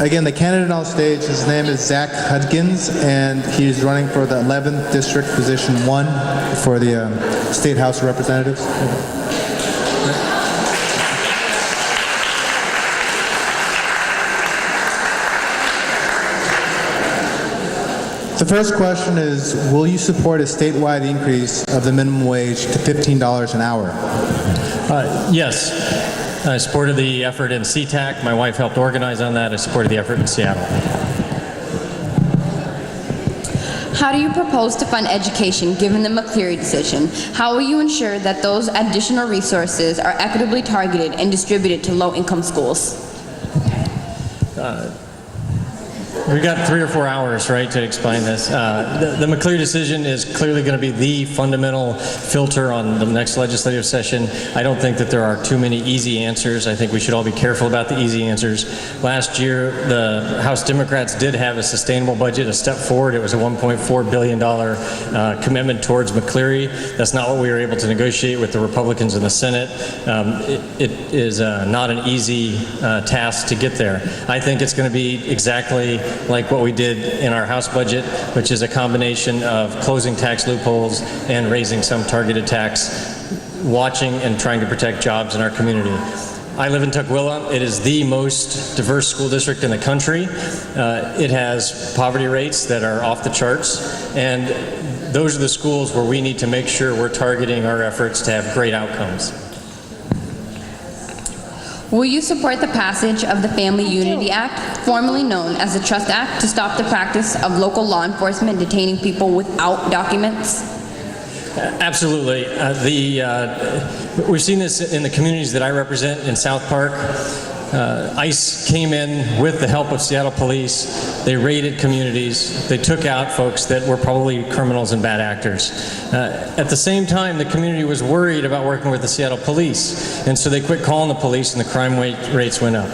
Again, the candidate on stage, his name is Zach Hudkins, and he's running for the 11th District, Position 1 for the State House of Representatives. The first question is, will you support a statewide increase of the minimum wage to $15 an hour? Yes. I supported the effort in SeaTac. My wife helped organize on that. I supported the effort in Seattle. How do you propose to fund education given the McCleary decision? How will you ensure that those additional resources are equitably targeted and distributed to low-income schools? We've got 3 or 4 hours, right, to explain this. The McCleary decision is clearly going to be the fundamental filter on the next legislative session. I don't think that there are too many easy answers. I think we should all be careful about the easy answers. Last year, the House Democrats did have a sustainable budget, a step forward. It was a $1.4 billion commitment towards McCleary. That's not what we were able to negotiate with the Republicans in the Senate. It is not an easy task to get there. I think it's going to be exactly like what we did in our House budget, which is a combination of closing tax loopholes and raising some targeted tax, watching and trying to protect jobs in our community. I live in Tukwila. It is the most diverse school district in the country. It has poverty rates that are off the charts, and those are the schools where we need to make sure we're targeting our efforts to have great outcomes. Will you support the passage of the Family Unity Act, formerly known as the Trust Act, to stop the practice of local law enforcement detaining people without documents? Absolutely. We've seen this in the communities that I represent in South Park. ICE came in with the help of Seattle police. They raided communities. They took out folks that were probably criminals and bad actors. At the same time, the community was worried about working with the Seattle police, and so they quit calling the police, and the crime rates went up.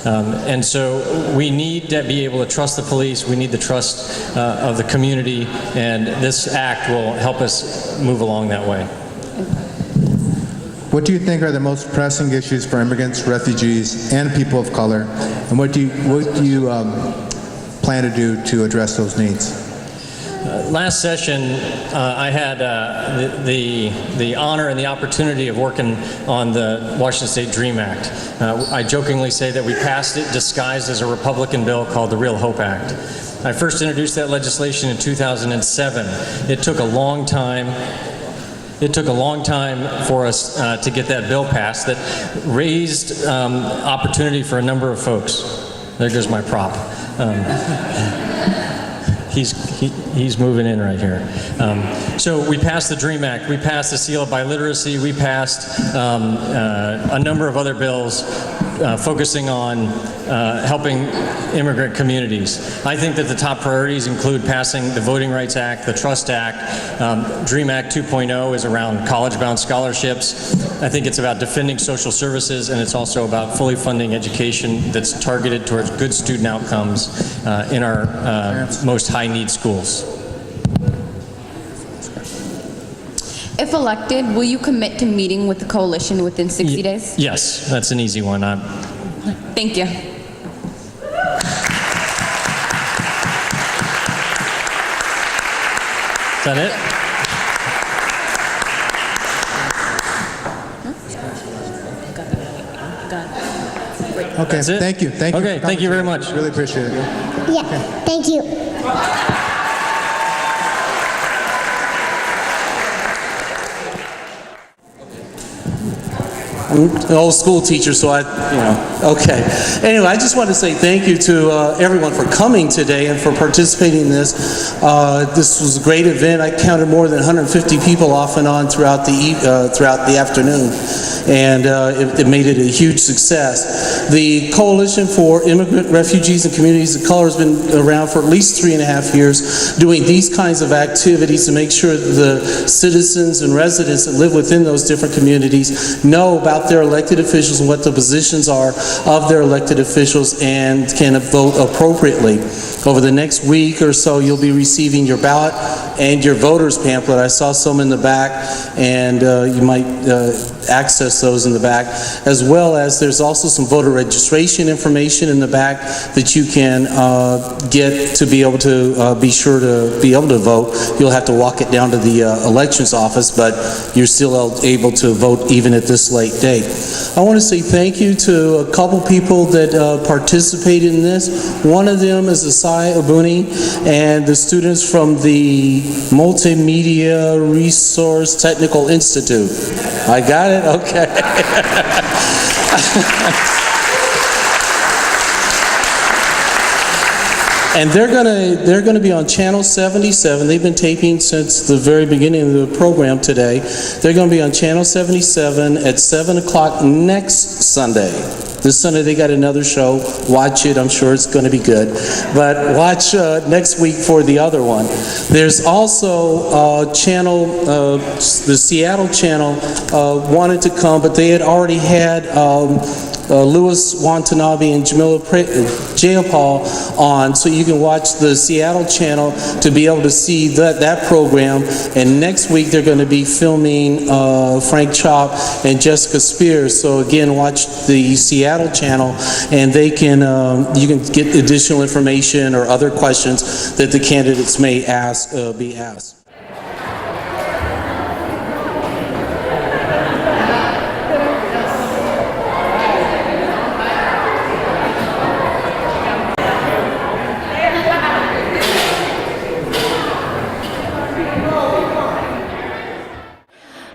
And so we need to be able to trust the police. We need the trust of the community, and this act will help us move along that way. What do you think are the most pressing issues for immigrants, refugees, and people of color, and what do you plan to do to address those needs? Last session, I had the honor and the opportunity of working on the Washington State DREAM Act. I jokingly say that we passed it disguised as a Republican bill called the Real Hope Act. I first introduced that legislation in 2007. It took a long time. It took a long time for us to get that bill passed that raised opportunity for a number of folks. There goes my prop. He's moving in right here. So we passed the DREAM Act. We passed the Seal of Biliteracy. We passed a number of other bills focusing on helping immigrant communities. I think that the top priorities include passing the Voting Rights Act, the Trust Act. DREAM Act 2.0 is around college-bound scholarships. I think it's about defending social services, and it's also about fully funding education that's targeted towards good student outcomes in our most high-need schools. If elected, will you commit to meeting with the coalition within 60 days? Yes, that's an easy one. Thank you. Is that it? Okay, That's it? thank you. Thank you. Okay, thank you very much. Really appreciate it. Yeah, thank you. I'm an old school teacher, so okay. Anyway, I just want to say thank you to everyone for coming today and for participating in this. This was a great event. I counted more than 150 people off and on throughout the afternoon, and it made it a huge success. The Coalition for Immigrant, Refugees, and Communities of Color has been around for at least 3.5 years, doing these kinds of activities to make sure that the citizens and residents that live within those different communities know about their elected officials and what the positions are of their elected officials and can vote appropriately. Over the next week or so, you'll be receiving your ballot and your voter's pamphlet. I saw some in the back, and you might access those in the back, as well as there's also some voter registration information in the back that you can get to be able to be sure to be able to vote. You'll have to walk it down to the elections office, but you're still able to vote even at this late date. I want to say thank you to a couple people that participated in this. One of them is Asai Abuni and the students from the Multimedia Resource Technical Institute. I got it? Okay. And they're gonna be on Channel 77. They've been taping since the very beginning of the program today. They're gonna be on Channel 77 at 7 o'clock next Sunday. This Sunday they got another show. Watch it. I'm sure it's going to be good. But watch next week for the other one. There's also channel, the Seattle channel wanted to come, but they had already had Louis Watanabe and Jamila Jayapal on, so you can watch the Seattle channel to be able to see that program. And next week they're going to be filming Frank Chop and Jessica Spears. So again, watch the Seattle channel, and they can you can get additional information or other questions that the candidates may be asked.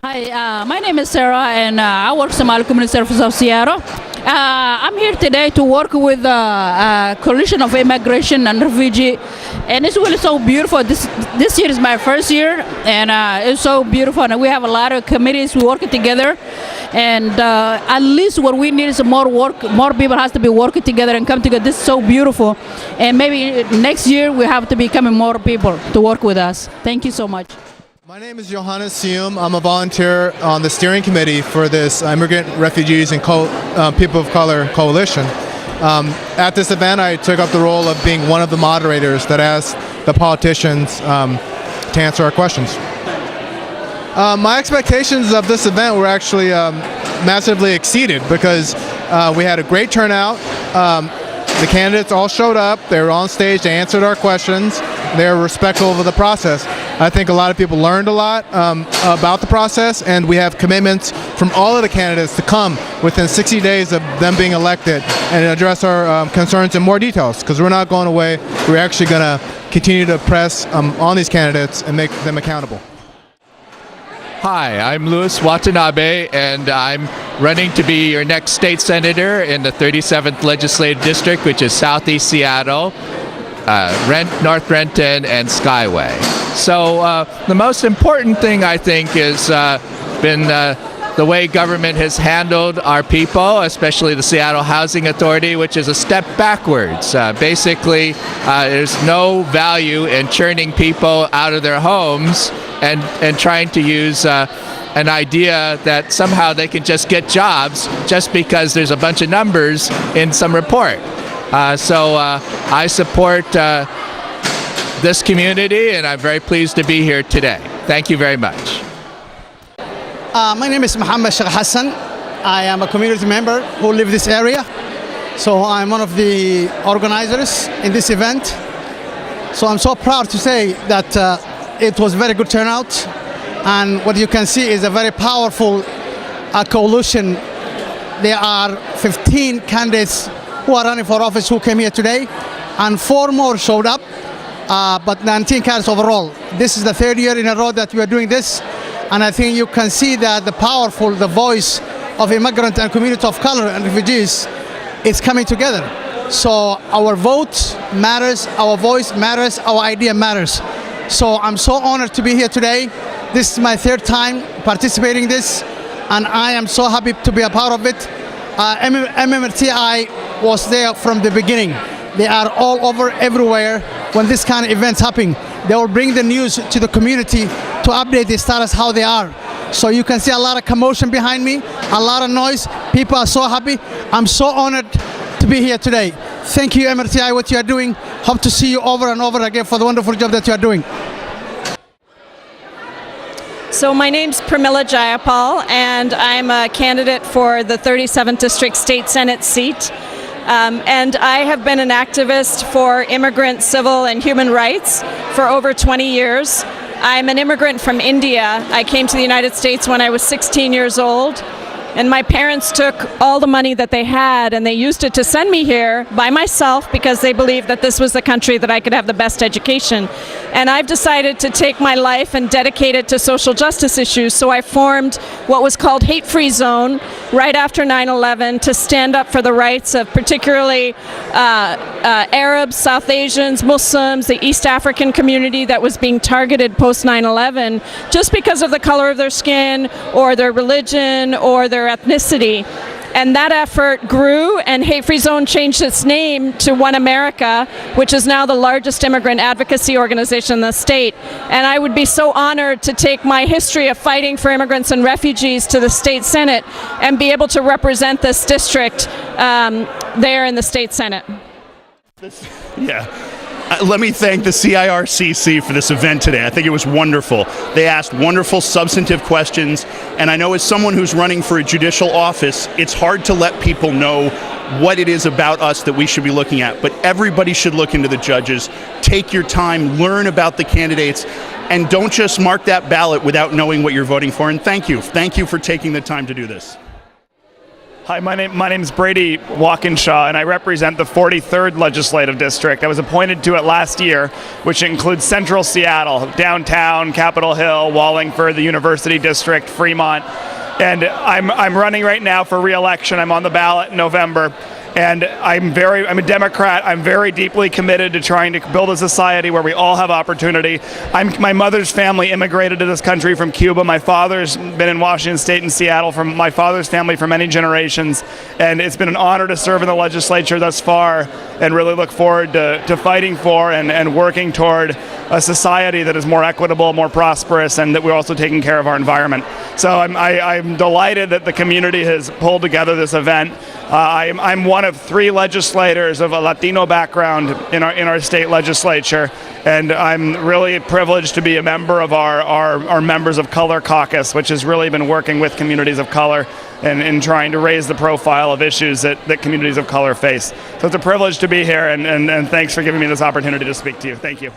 Hi, my name is Sarah, and I work for Somali Community Service of Seattle. I'm here today to work with the Coalition of Immigration and Refugee, and it's really so beautiful. This year is my first year, and it's so beautiful. And we have a lot of committees working together, and at least what we need is more work. More people has to be working together and come together. This is so beautiful, and maybe next year we have to be coming more people to work with us. Thank you so much. My name is Johannes Sium. I'm a volunteer on the steering committee for this Immigrant, Refugees, and People of Color Coalition. At this event, I took up the role of being one of the moderators that asked the politicians to answer our questions. My expectations of this event were actually massively exceeded because we had a great turnout. The candidates all showed up. They were on stage. They answered our questions. They were respectful of the process. I think a lot of people learned a lot about the process, and we have commitments from all of the candidates to come within 60 days of them being elected and address our concerns in more details, because we're not going away. We're actually going to continue to press on these candidates and make them accountable. Hi, I'm Louis Watanabe, and I'm running to be your next state senator in the 37th Legislative District, which is Southeast Seattle, North Renton, and Skyway. So the most important thing, I think, has been the way government has handled our people, especially the Seattle Housing Authority, which is a step backwards. Basically, there's no value in churning people out of their homes and trying to use an idea that somehow they can just get jobs just because there's a bunch of numbers in some report. So I support this community, and I'm very pleased to be here today. Thank you very much. My name is Muhammad Sheikh Hassan. I am a community member who live in this area. So I'm one of the organizers in this event. So I'm so proud to say that it was very good turnout. And what you can see is a very powerful coalition. There are 15 candidates who are running for office who came here today, and 4 more showed up, but 19 candidates overall. This is the 3rd year in a row that we are doing this, and I think you can see that the voice of immigrant and community of color and refugees is coming together. So our vote matters, our voice matters, our idea matters. So I'm so honored to be here today. This is my 3rd time participating in this, and I am so happy to be a part of it. MMRTI was there from the beginning. They are all over everywhere when this kind of events happen. They will bring the news to the community to update the status how they are. So you can see a lot of commotion behind me, a lot of noise. People are so happy. I'm so honored to be here today. Thank you, MRTI, what you are doing. Hope to see you over and over again for the wonderful job that you are doing. So my name's Pramila Jayapal, and I'm a candidate for the 37th District State Senate seat. And I have been an activist for immigrant civil and human rights for over 20 years. I'm an immigrant from India. I came to the United States when I was 16 years old. And my parents took all the money that they had and they used it to send me here by myself because they believed that this was the country that I could have the best education. And I've decided to take my life and dedicate it to social justice issues. So I formed what was called Hate Free Zone right after 9/11 to stand up for the rights of particularly Arabs, South Asians, Muslims, the East African community that was being targeted post 9/11 just because of the color of their skin or their religion or their ethnicity. And that effort grew, and Hate Free Zone changed its name to One America, which is now the largest immigrant advocacy organization in the state. And I would be so honored to take my history of fighting for immigrants and refugees to the state senate and be able to represent this district there in the state senate. Yeah. Let me thank the CIRCC for this event today. I think it was wonderful. They asked wonderful substantive questions, and I know as someone who's running for a judicial office, it's hard to let people know what it is about us that we should be looking at, but everybody should look into the judges. Take your time, learn about the candidates, and don't just mark that ballot without knowing what you're voting for, and thank you. Thank you for taking the time to do this. Hi, my name is Brady Walkinshaw, and I represent the 43rd Legislative District. I was appointed to it last year, which includes Central Seattle, downtown, Capitol Hill, Wallingford, the University District, Fremont. And I'm running right now for re-election. I'm on the ballot in November. And I'm a Democrat. I'm very deeply committed to trying to build a society where we all have opportunity. My mother's family immigrated to this country from Cuba. My father's been in Washington State and Seattle from my father's family for many generations. And it's been an honor to serve in the legislature thus far and really look forward to fighting for and working toward a society that is more equitable, more prosperous, and that we're also taking care of our environment. So I'm delighted that the community has pulled together this event. I'm one of 3 legislators of a Latino background in our state legislature, and I'm really privileged to be a member of our Members of Color Caucus, which has really been working with communities of color and in trying to raise the profile of issues that communities of color face. So it's a privilege to be here, and thanks for giving me this opportunity to speak to you. Thank you.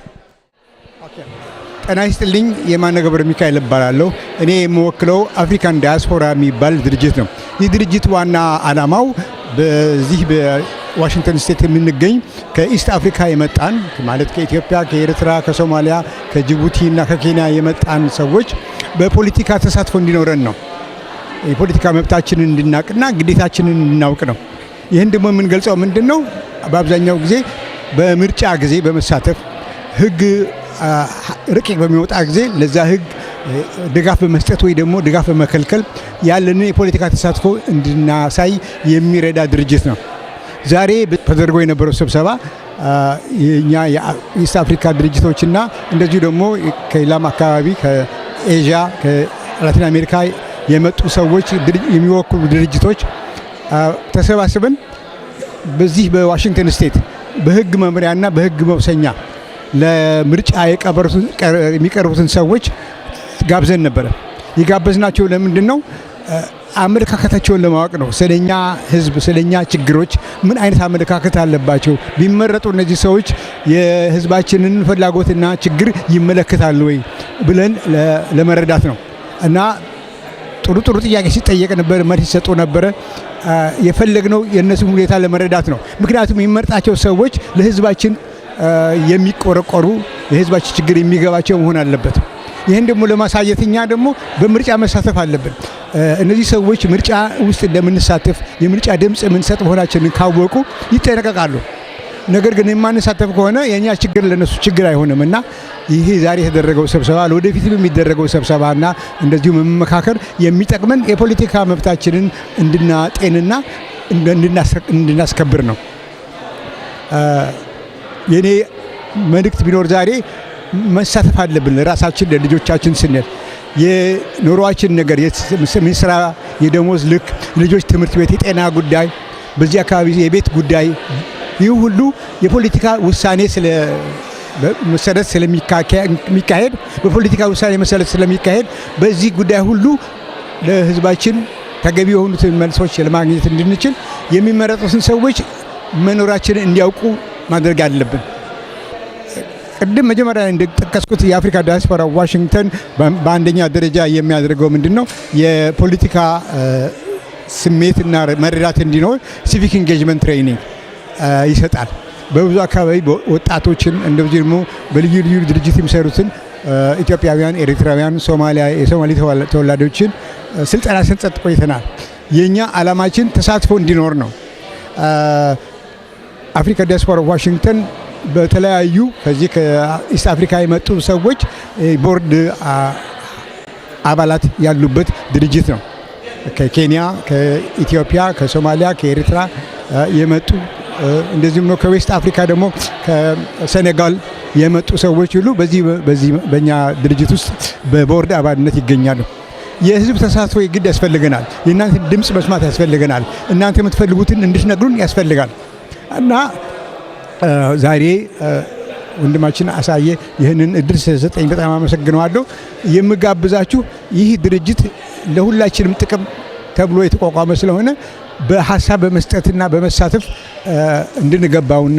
ጤና ይስጥልኝ የማነ ገብረ ሚካኤል እባላለሁ። እኔ የምወክለው አፍሪካን ዲያስፖራ የሚባል ድርጅት ነው። ይህ ድርጅት ዋና ዓላማው በዚህ በዋሽንግተን ስቴት የምንገኝ ከኢስት አፍሪካ የመጣን ማለት ከኢትዮጵያ፣ ከኤርትራ፣ ከሶማሊያ፣ ከጅቡቲ እና ከኬንያ የመጣን ሰዎች በፖለቲካ ተሳትፎ እንዲኖረን ነው። የፖለቲካ መብታችንን እንድናውቅና ግዴታችንን እንድናውቅ ነው። ይህን ደግሞ የምንገልጸው ምንድነው? በአብዛኛው ጊዜ በምርጫ ጊዜ በመሳተፍ ህግ ረቂቅ በሚወጣ ጊዜ ለዛ ህግ ድጋፍ በመስጠት ወይ ደግሞ ድጋፍ በመከልከል ያለን የፖለቲካ ተሳትፎ እንድናሳይ የሚረዳ ድርጅት ነው። ዛሬ ተደርጎ የነበረው ስብሰባ የኛ የኢስት አፍሪካ ድርጅቶችና እንደዚሁ ደግሞ ከሌላም አካባቢ ከኤዥያ ከላቲን አሜሪካ የመጡ ሰዎች የሚወክሉ ድርጅቶች ተሰባስበን በዚህ በዋሽንግተን ስቴት በህግ መምሪያና በህግ መውሰኛ ለምርጫ የሚቀርቡትን ሰዎች ጋብዘን ነበር። የጋበዝናቸው ለምንድን ነው? አመለካከታቸውን ለማወቅ ነው። ስለኛ ህዝብ፣ ስለኛ ችግሮች ምን አይነት አመለካከት አለባቸው፣ ቢመረጡ እነዚህ ሰዎች የህዝባችንን ፍላጎትና ችግር ይመለከታሉ ወይ ብለን ለመረዳት ነው። እና ጥሩ ጥያቄ ሲጠየቅ ነበር፣ መልስ ሲሰጡ ነበር። የፈለግነው የነሱን ሁኔታ ለመረዳት ነው። ምክንያቱም የሚመርጣቸው ሰዎች ለህዝባችን የሚቆረቆሩ የህዝባችን ችግር የሚገባቸው መሆን አለበት። ይህን ደግሞ ለማሳየት እኛ ደግሞ በምርጫ መሳተፍ አለብን። እነዚህ ሰዎች ምርጫ ውስጥ እንደምንሳተፍ የምርጫ ድምጽ የምንሰጥ መሆናችንን ካወቁ ይጠነቀቃሉ። ነገር ግን የማንሳተፍ ከሆነ የኛ ችግር ለነሱ ችግር አይሆንምና ይሄ ዛሬ የተደረገው ስብሰባ ለወደፊት የሚደረገው ስብሰባና እንደዚሁ መመካከር የሚጠቅመን የፖለቲካ መብታችንን እንድናጤንና እንድናስከብር ነው። የኔ መልእክት ቢኖር ዛሬ መሳተፍ አለብን። ለራሳችን ለልጆቻችን ስንል የኑሮአችን ነገር የስራ የደሞዝ ልክ፣ ልጆች ትምህርት ቤት፣ የጤና ጉዳይ፣ በዚህ አካባቢ የቤት ጉዳይ፣ ይህ ሁሉ የፖለቲካ ውሳኔ መሰረት ስለሚካሄድ በፖለቲካ ውሳኔ መሰረት ስለሚካሄድ በዚህ ጉዳይ ሁሉ ለህዝባችን ተገቢ የሆኑትን መልሶች ለማግኘት እንድንችል የሚመረጡትን ሰዎች መኖራችንን እንዲያውቁ ማድረግ አለብን። ቅድም መጀመሪያ እንደጠቀስኩት የአፍሪካ ዲያስፖራ ዋሽንግተን በአንደኛ ደረጃ የሚያደርገው ምንድነው የፖለቲካ ስሜትና መረዳት እንዲኖር ሲቪክ ኢንጌጅመንት ትሬኒንግ ይሰጣል። በብዙ አካባቢ ወጣቶችን እንደዚህ ደግሞ በልዩ ልዩ ድርጅት የሚሰሩትን ኢትዮጵያውያን፣ ኤርትራውያን፣ የሶማሌ ተወላጆችን ስልጠና ስንሰጥ ቆይተናል። የኛ ዓላማችን ተሳትፎ እንዲኖር ነው። አፍሪካ ዲያስፖራ ዋሽንግተን በተለያዩ ከዚህ ከኢስት አፍሪካ የመጡ ሰዎች ቦርድ አባላት ያሉበት ድርጅት ነው። ከኬንያ፣ ከኢትዮጵያ፣ ከሶማሊያ፣ ከኤርትራ የመጡ እንደዚሁም ነው ከዌስት አፍሪካ ደግሞ ከሴኔጋል የመጡ ሰዎች ሁሉ በዚህ በእኛ ድርጅት ውስጥ በቦርድ አባልነት ይገኛሉ። የህዝብ ተሳትፎ ግድ ያስፈልገናል። የእናንተ ድምፅ መስማት ያስፈልገናል። እናንተ የምትፈልጉትን እንድትነግሩን ያስፈልጋል እና ዛሬ ወንድማችን አሳየ ይህንን እድል ስለሰጠኝ በጣም አመሰግነዋለሁ። የምጋብዛችሁ ይህ ድርጅት ለሁላችንም ጥቅም ተብሎ የተቋቋመ ስለሆነ በሐሳብ በመስጠትና በመሳተፍ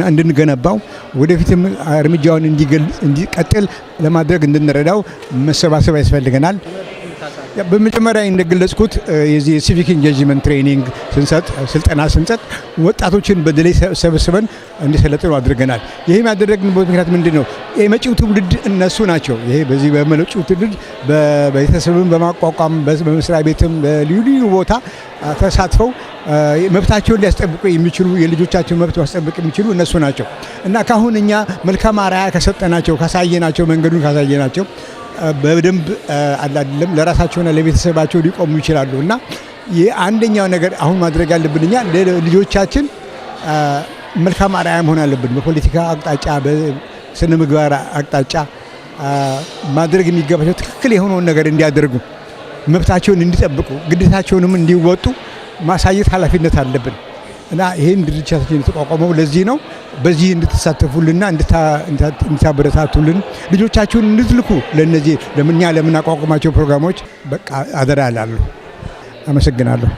እንድንገነባው ወደፊትም እርምጃውን እንዲቀጥል ለማድረግ እንድንረዳው መሰባሰብ ያስፈልገናል። በመጀመሪያ እንደገለጽኩት የዚህ ሲቪክ ኢንጌጅመንት ትሬኒንግ ስልጠና ስንሰጥ ወጣቶችን በደላይ ሰብስበን እንዲሰለጥኑ አድርገናል። ይሄም ያደረግንበት ምክንያት ምንድነው? የመጪው ትውልድ እነሱ ናቸው። ይሄ በዚህ በመጪው ትውልድ በቤተሰብም በማቋቋም በመስሪያ ቤትም በልዩ ልዩ ቦታ ተሳትፈው መብታቸውን ሊያስጠብቁ የሚችሉ የልጆቻቸውን መብት ማስጠበቅ የሚችሉ እነሱ ናቸው እና ካሁን እኛ መልካም አርአያ ከሰጠናቸው ካሳየናቸው መንገዱን ካሳየናቸው በደንብ አይደለም ለራሳቸውና ለቤተሰባቸው ሊቆሙ ይችላሉ እና የአንደኛው ነገር አሁን ማድረግ ያለብን እኛ ለልጆቻችን መልካም አርአያ መሆን አለብን። በፖለቲካ አቅጣጫ፣ በስነ ምግባር አቅጣጫ ማድረግ የሚገባቸው ትክክል የሆነውን ነገር እንዲያደርጉ፣ መብታቸውን እንዲጠብቁ፣ ግዴታቸውንም እንዲወጡ ማሳየት ኃላፊነት አለብን እና ይሄን ድርጅታችን የተቋቋመው ለዚህ ነው። በዚህ እንድትሳተፉልና እንድታበረታቱልን ልጆቻችሁን እንድትልኩ ለነዚህ ለምናቋቁማቸው ፕሮግራሞች በቃ አደራ እላለሁ። አመሰግናለሁ።